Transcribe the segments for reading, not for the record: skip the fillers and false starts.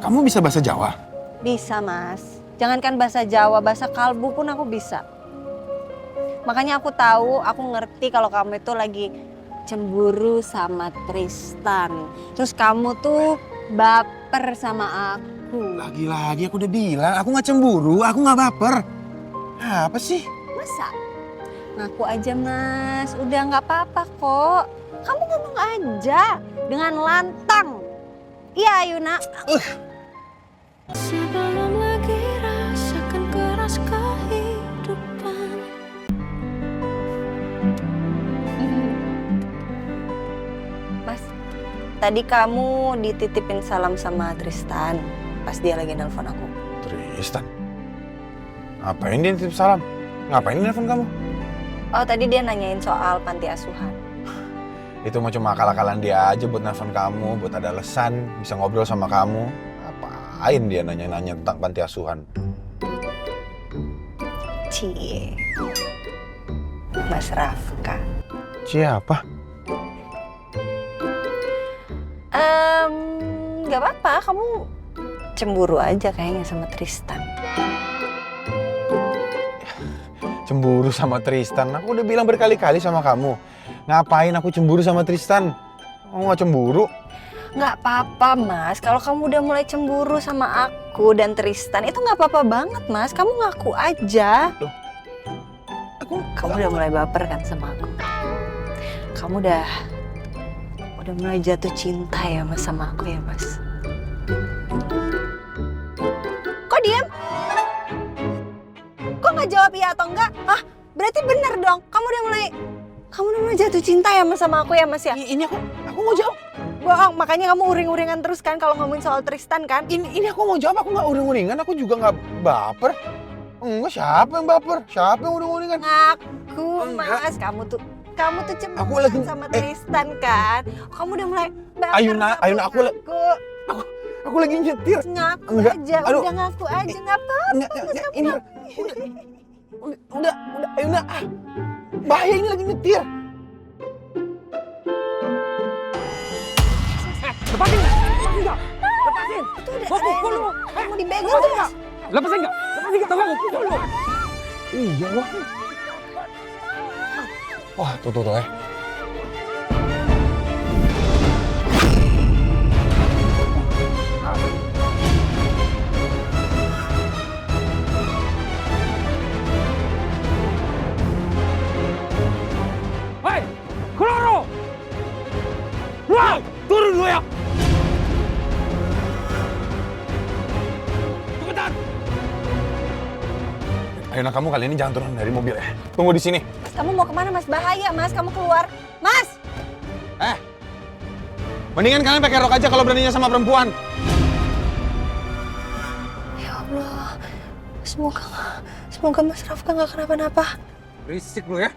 Kamu bisa bahasa Jawa? Bisa, Mas. Jangankan bahasa Jawa, bahasa kalbu pun aku bisa. Makanya aku tahu, aku ngerti kalau kamu itu lagi cemburu sama Tristan. Terus kamu tuh baper sama aku. Lagi-lagi aku udah bilang, aku gak cemburu, aku gak baper. Apa sih? Masa? Ngaku aja, Mas. Udah nggak apa-apa kok. Kamu ngomong aja dengan lantang. Iya, Yuna. Sebelum lagi rasakan keras kehidupan. Mas, tadi kamu dititipin salam sama Tristan pas dia lagi nelpon aku. Tristan? Ngapain dia titip salam? Ngapain dia nelfon kamu? Oh, tadi dia nanyain soal panti asuhan. Itu mah cuma akal-akalan dia aja buat nelfon kamu, buat ada alasan, bisa ngobrol sama kamu. Ngapain dia nanya-nanya tentang panti asuhan? Cie. Mas Rafka. Siapa? Gak apa-apa, kamu cemburu aja kayaknya sama Tristan. Cemburu sama Tristan? Aku udah bilang berkali-kali sama kamu. Ngapain aku cemburu sama Tristan? Kamu gak cemburu? Gak apa-apa, Mas. Kalau kamu udah mulai cemburu sama aku dan Tristan, itu gak apa-apa banget, Mas. Kamu ngaku aja. Loh, Kamu udah mulai baper kan sama aku? Kamu udah mulai jatuh cinta ya, Mas, sama aku ya, Mas? Kok diam? Kok gak jawab iya atau enggak? Hah? Berarti bener dong. Kamu udah mulai jatuh cinta ya, Mas, sama aku ya, Mas ya? Ini aku mau jawab. Bohong, makanya kamu uring-uringan terus kan kalau ngomongin soal Tristan kan? Ini aku mau jawab, aku gak uring-uringan, aku juga gak baper. Enggak, siapa yang baper? Siapa yang uring-uringan? Ngaku, Enggak. Mas, kamu tuh cemburu Aku lagi- sama Tristan kan? Kamu udah mulai baper Ayuna, sama Ayuna, aku aku lagi nyetir. ngaku Enggak, aja, aduh. udah ngaku aja, nggak apa-apa. Enggak, ini udah, Ayuna. Bahaya, ini lagi nyetir. Lepasin nggak? Lepasin! Itu udah Gua ada pukul lu! yang mau dibegal tuh, Mas. Lepasin nggak? Tunggu, gua pukul lu! Iya, wah, tuh ya. Hei! Keluar lu! Keluar! Turun lu ya! Cepetan! Ayuna, kamu kali ini jangan turun dari mobil ya. Tunggu di sini. Mas, kamu mau kemana, Mas? Bahaya, Mas. Kamu keluar. Mas! Mendingan kalian pakai rok aja kalau beraninya sama perempuan. Ya Allah. Semoga Mas Rafka nggak kenapa-napa. Berisik lu ya!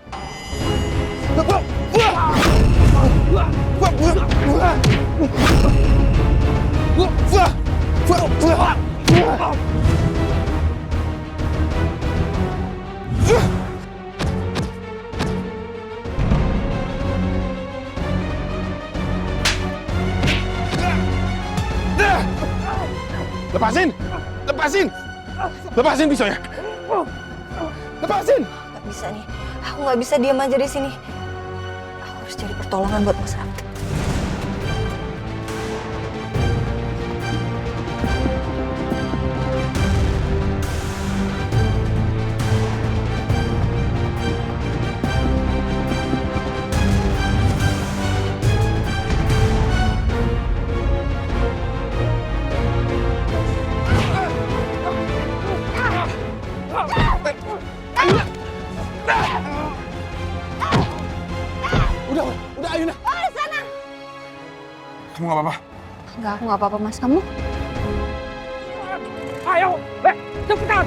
Lepasin pisaunya. Lepasin. Nggak bisa nih. Aku nggak bisa diam aja di sini. Aku harus cari pertolongan buat Mas Rafka. Udah Ayuna. Oh, sana. Kamu gak apa-apa? Enggak, aku nggak apa-apa, Mas. Kamu? Ayo! Cepetan!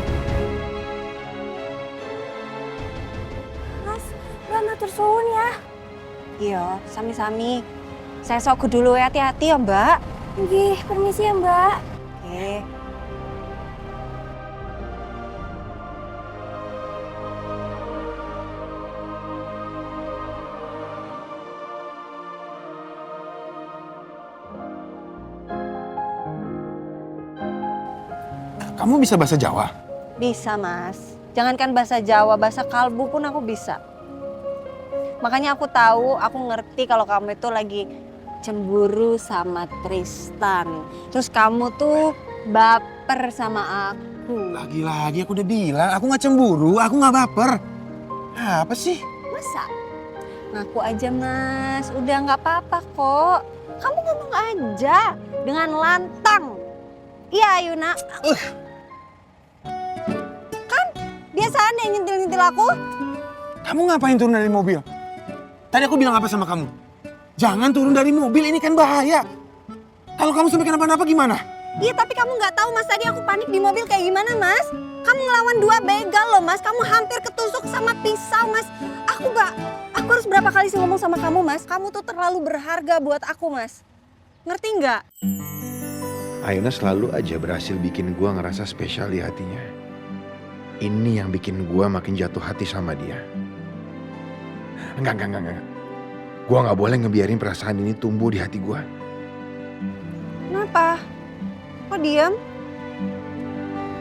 Mas, Mbak matur suwun ya. Iya, sami-sami. Saya sok dulu ya, hati-hati ya, Mbak. Nggih, permisi ya, Mbak. Oke. Kamu bisa bahasa Jawa? Bisa Mas. Jangankan bahasa Jawa, bahasa kalbu pun aku bisa. Makanya aku tahu, aku ngerti kalau kamu itu lagi cemburu sama Tristan. Terus kamu tuh baper sama aku. Lagi-lagi aku udah bilang, aku gak cemburu, aku gak baper. Apa sih? Masa? Ngaku aja Mas, udah nggak apa-apa kok. Kamu ngomong aja dengan lantang. Iya Ayuna. Kan biasaan yang nyentil-nyentil aku. Kamu ngapain turun dari mobil? Tadi aku bilang apa sama kamu? Jangan turun dari mobil, ini kan bahaya. Kalau kamu sampai kenapa-napa gimana? Iya tapi kamu nggak tahu Mas, tadi aku panik di mobil kayak gimana Mas. Kamu ngelawan 2 begal loh Mas, kamu hampir ketusuk sama pisau Mas. Aku harus berapa kali sih ngomong sama kamu Mas, kamu tuh terlalu berharga buat aku Mas. Ngerti nggak? Ayuna selalu aja berhasil bikin gua ngerasa spesial di hatinya. Ini yang bikin gua makin jatuh hati sama dia. Enggak. Gua nggak boleh ngebiarin perasaan ini tumbuh di hati gua. Kenapa? Kok diam?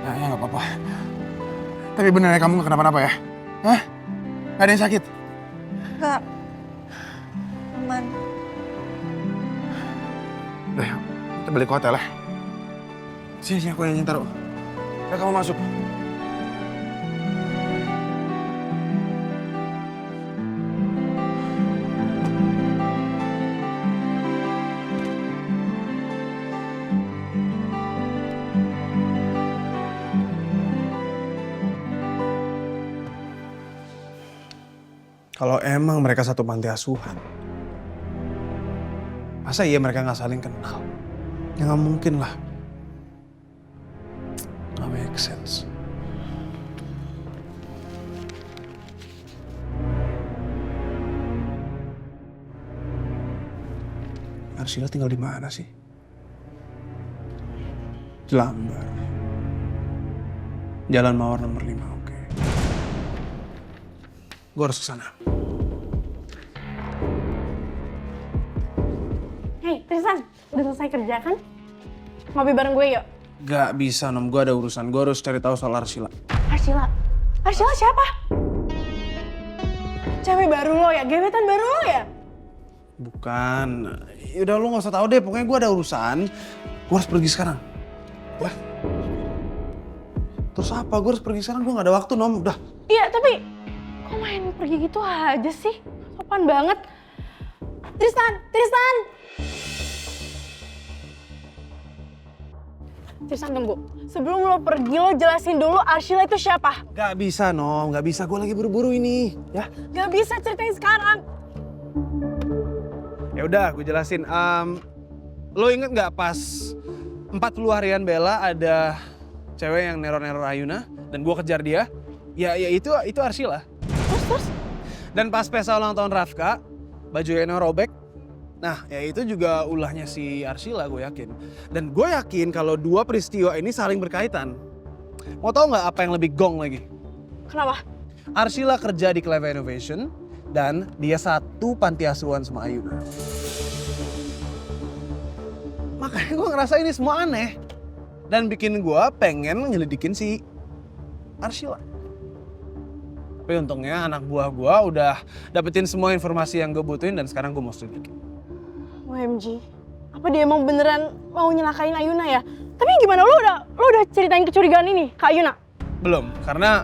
Ya nggak apa-apa. Tapi bener ya kamu nggak kenapa-napa ya? Hah? Gak ada yang sakit? Enggak. Aman. Udah yuk, kita balik ke hotel ya. Sini aku yang taruh. Udah kamu masuk. Kalau emang mereka satu panti asuhan, masa iya mereka nggak saling kenal? Ya nggak mungkin lah. Nggak make sense. Arsila tinggal di mana sih? Jelambar. Jalan Mawar nomor 5, oke. Gue harus kesana. Hei, Tristan, udah selesai kerja kan? Ngopi bareng gue yuk. Gak bisa, Nom. Gue ada urusan. Gue harus cari tahu soal Arsila. Arsila? Arsila siapa? Cewek baru lo ya? Gebetan baru lo ya? Bukan. Yaudah lu gak usah tahu deh. Pokoknya gue ada urusan. Gue harus pergi sekarang. Ya. Terus apa? Gue harus pergi sekarang. Gue gak ada waktu, Nom. Udah. Iya, tapi kok main pergi gitu aja sih? Sopan banget. Tristan! Tristan tunggu. Sebelum lo pergi, lo jelasin dulu Arsila itu siapa? Gak bisa, Nom. Gak bisa. Gue lagi buru-buru ini. Ya. Gak bisa ceritain sekarang. Ya udah, gue jelasin. Lo inget nggak pas 40 harian Bella ada cewek yang neror-neror Ayuna dan gue kejar dia? Ya itu Arsila. Terus? Dan pas pesta ulang tahun Rafka, baju Eno robek. Nah, ya itu juga ulahnya si Arsila, gue yakin. Dan gue yakin kalau 2 peristiwa ini saling berkaitan. Mau tau nggak apa yang lebih gong lagi? Kenapa? Arsila kerja di Clever Innovation dan dia satu panti asuhan sama Ayuna. Makanya gue ngerasa ini semua aneh. Dan bikin gue pengen nyelidikin si Arsila. Tapi untungnya anak buah gue udah dapetin semua informasi yang gue butuhin dan sekarang gue mau selidikin. OMG, apa dia emang beneran mau nyelakain Ayuna ya? Tapi gimana, lo udah ceritain kecurigaan ini ke Ayuna? Belum, karena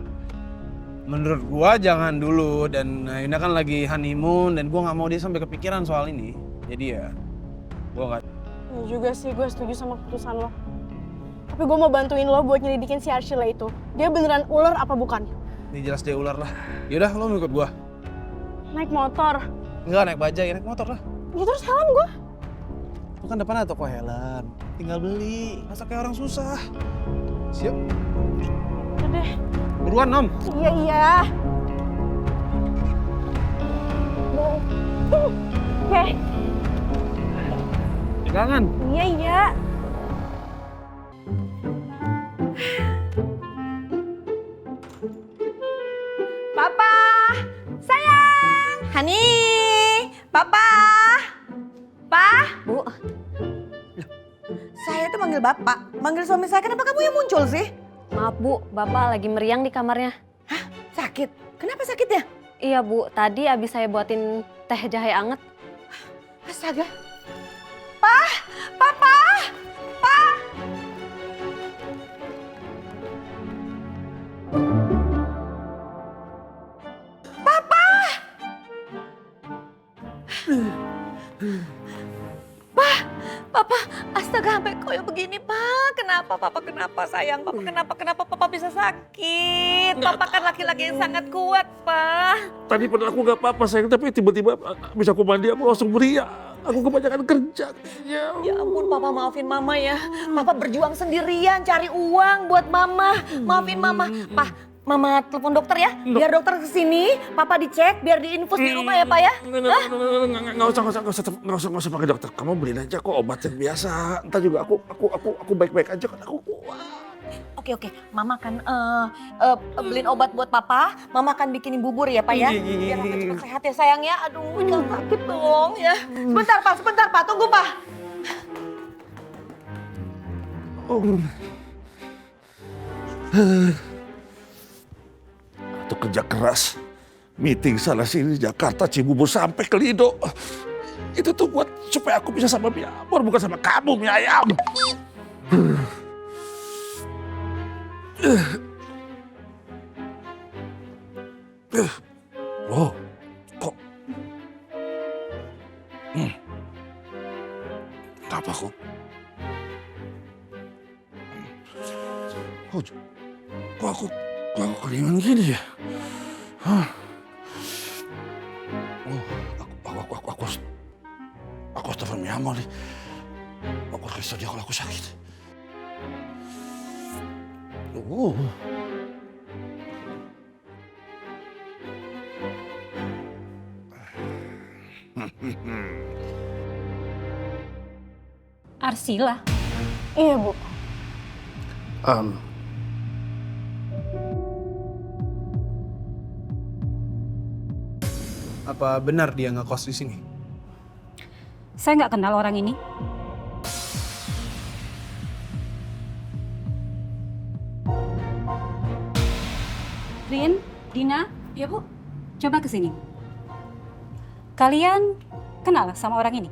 menurut gue jangan dulu. Dan Ayuna kan lagi honeymoon dan gue gak mau dia sampai kepikiran soal ini. Jadi ya, gue gak... Ya juga sih, gue setuju sama keputusan lo. Tapi gue mau bantuin lo buat nyelidikin si Arsila itu. Dia beneran ular apa bukan? Ini jelas dia ular lah. Yaudah, lo mau ikut gue? Naik motor. Enggak, naik bajai, naik motor lah. Ya terus helm gue? Itu kan depan ada toko helm. Tinggal beli, masa kayak orang susah. Siap? Udah deh. Buruan, Nom. Iya. Oke. Pegangan. Iya. Papa, sayang, Hani, Papa, Bu, saya tuh manggil bapak, manggil suami saya, kenapa kamu yang muncul sih? Maaf Bu, Bapak lagi meriang di kamarnya. Sakit? Kenapa sakitnya? Iya Bu, tadi abis saya buatin teh jahe anget. Astaga. Papa! Papa, astaga sampai koyo begini, Pak. Kenapa, Papa? Kenapa, sayang? Papa, kenapa Papa bisa sakit? Papa kan laki-laki yang sangat kuat, Pak. Tadi pada aku nggak apa-apa sayang, tapi tiba-tiba bisa aku mandi, aku langsung beriak. Aku kebanyakan kerja. Ya ampun, Papa maafin Mama ya. Papa berjuang sendirian cari uang buat Mama. Maafin Mama. Mama telepon dokter ya, biar dokter kesini, Papa dicek, biar diinfus di rumah ya, Pak ya. Nggak usah pakai dokter. Kamu beliin aja kok obat yang biasa. Entar juga aku baik-baik aja kan aku kuat. Oke, Mama akan beliin obat buat Papa. Mama akan bikinin bubur ya, Pak ya. Biar Papa cepat sehat ya, sayang ya. Aduh, jangan sakit dong ya. Sebentar, Pak. Tunggu, Pak. Itu kerja keras. Meeting sana sini Jakarta, Cibubur sampai ke Lido. Itu tuh buat supaya aku bisa sama Mie Amor, bukan sama kamu, Mie Ayam. Oh, kok? Kenapa kok? Kok aku kelingan gini ya? Hah? Oh, aku harus telepon Mie Amor nih. Aku harus kasih tau dia kalau aku sakit. Arsila? Iya Bu. Apa benar dia ngekos di sini? Saya nggak kenal orang ini. Rin, Dina, Ya Bu, coba ke sini. Kalian kenal sama orang ini?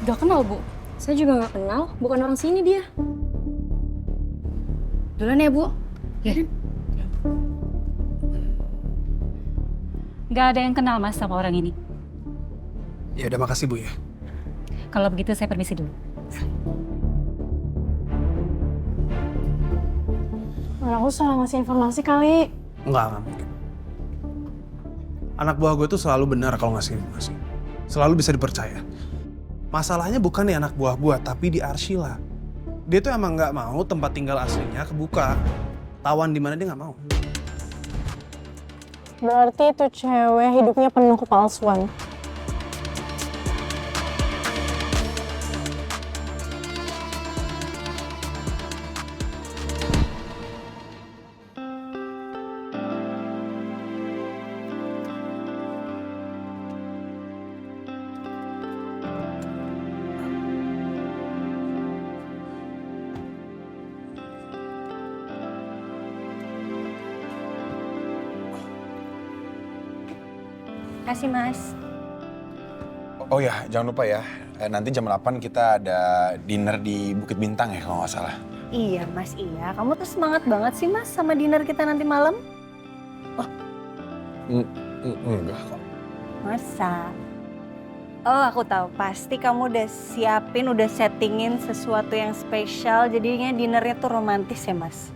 Gak kenal Bu. Saya juga gak kenal, bukan orang sini dia. Duluan ya Bu. Nggak ada yang kenal Mas sama orang ini. Ya udah, makasih Bu ya. Kalau begitu saya permisi dulu. Aku salah ngasih informasi kali. Enggak mungkin. Anak buah gue tuh selalu benar kalau ngasih informasi. Selalu bisa dipercaya. Masalahnya bukan di anak buah gue, tapi di Arsila. Dia tuh emang nggak mau tempat tinggal aslinya kebuka. Tawan di mana dia nggak mau. Berarti itu cewek hidupnya penuh kepalsuan. Kasih Mas. Oh ya, jangan lupa ya. Nanti jam 8 kita ada dinner di Bukit Bintang ya kalau nggak salah. Iya Mas, iya. Kamu tuh semangat banget sih Mas sama dinner kita nanti malam. Enggak kok. Masa? Oh aku tahu, pasti kamu udah siapin, udah settingin sesuatu yang spesial. Jadinya dinernya tuh romantis ya Mas.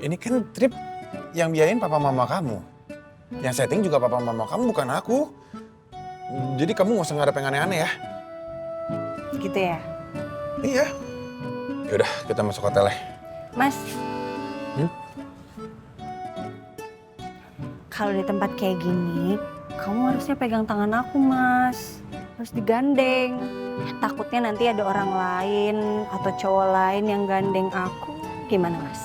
Ini kan trip yang biayain papa mama kamu. Yang setting juga papa mama kamu, bukan aku. Jadi kamu nggak usah ngarep yang aneh-aneh ya. Gitu ya? Iya. Yaudah, kita masuk hotel ya. Mas. Kalau di tempat kayak gini, kamu harusnya pegang tangan aku Mas. Harus digandeng. Takutnya nanti ada orang lain atau cowok lain yang gandeng aku. Gimana Mas?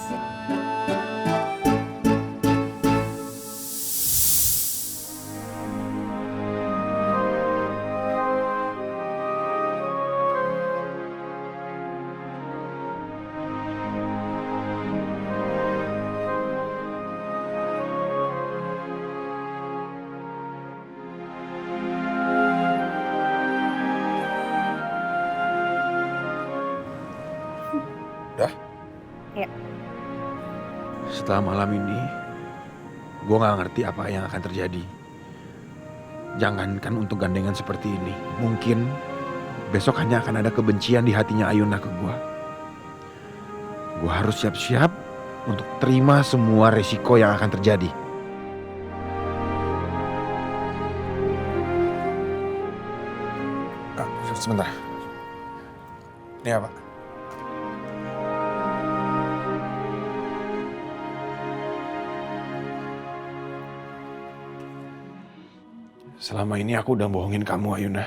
Setelah malam ini, gue gak ngerti apa yang akan terjadi. Jangankan untuk gandengan seperti ini, mungkin besok hanya akan ada kebencian di hatinya Ayuna ke gue. Gue harus siap-siap untuk terima semua resiko yang akan terjadi. Sebentar. Ini apa? Selama ini aku udah bohongin kamu, Ayuna.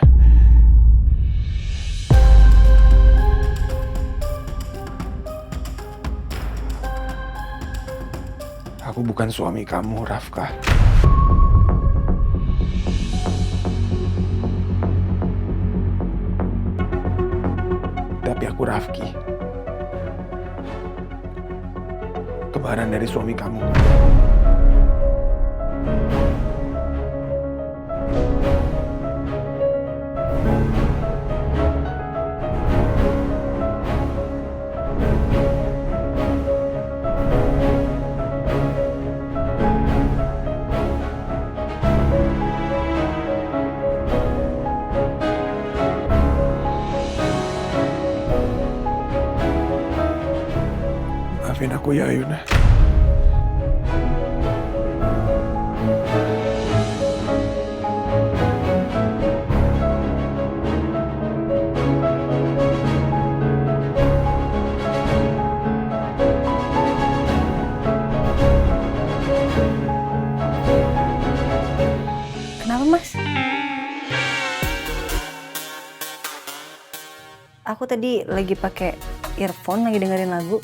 Aku bukan suami kamu, Rafka. Tapi aku Rafki. Kembaran dari suami kamu. Maafin aku ya, Ayuna. Kenapa, Mas? Aku tadi lagi pakai earphone, lagi dengerin lagu.